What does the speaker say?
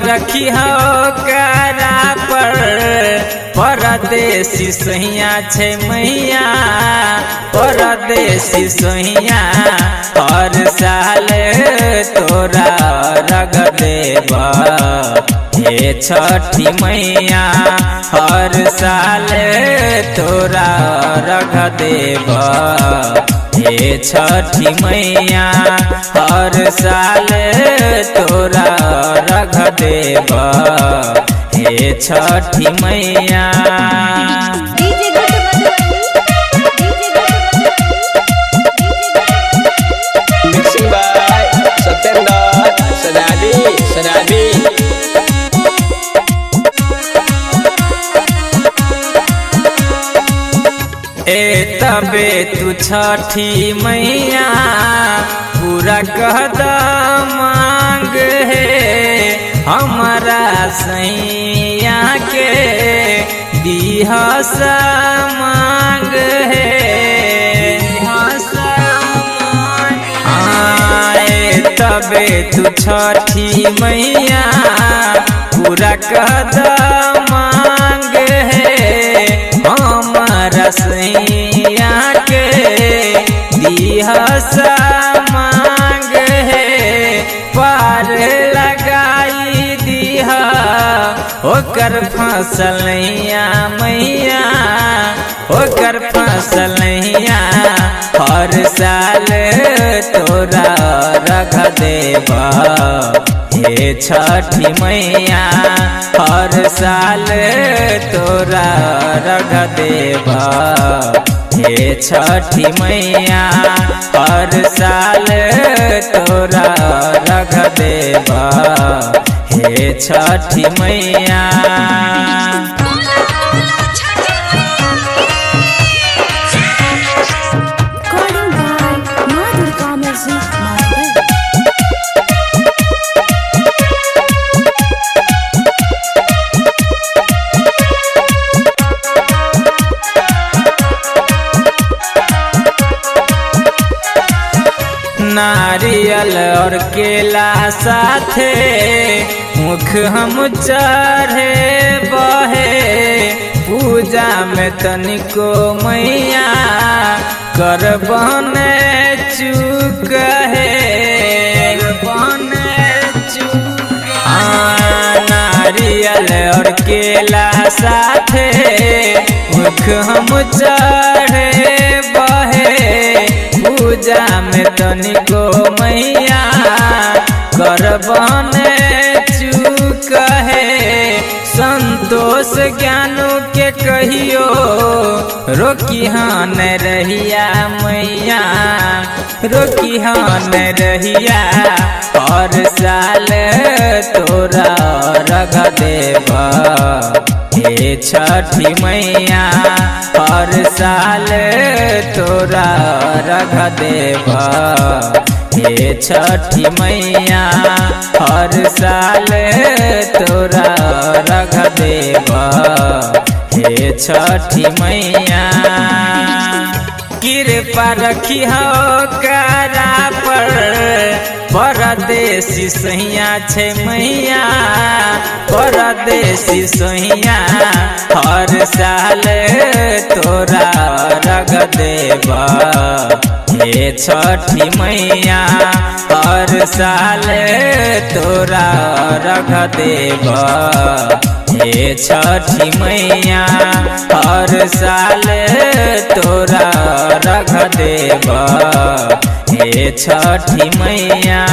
रखी हो करा पर परदेसी सहिया छे मैया परदेसी सहिया हर साल तोरा रग देब हे छठी मैया हर साल तोरा रग देब हे छठी मैया हर साल तोरा रग देब हे छठी मैया। मिक्सिंग बाय सत्येंद्र सनाबी ए तबे तू छठी मैया पूरा कहद मांग है हमारा सैया के दिहस मांग है तबे तू छठी मैया पूरा कहद मांग है हमारा सैया के दिहस मांग है पार लगाई दिहा ओकर फसलैया मैया ओकर फसलैया हर साल तोरा रख देब हे छठी मैया हर साल तोरा रख देब हे छठी मैया हर साल तोरा रख देब हे छठी मैया। नारियल और केला साथे मुख हम चढ़े बहे पूजा में तनिको मैया कर बने चुक है नारियल और केला साथे मुख हम चढ़े बहे पूजा में तनिको मैया कर बने चुक है संतोष ज्ञानू के कहियो रोकी हन रहिया मैया रोकी हन रहिया हर साल तोरा रग देब हे छठी मैया हर साल तोरा रग देब हे छठी मैया हर साल तोरा रग देब हे छठी मैया। कृपा रखी हो करा पर परदेसी सहिया छे मैया परदेसी सहिया हर साल तोरा रग देब हे छठी मैया हर साल तोरा रग देब हे छठी मैया हर साल तोरा रग देब हे छठी मैया।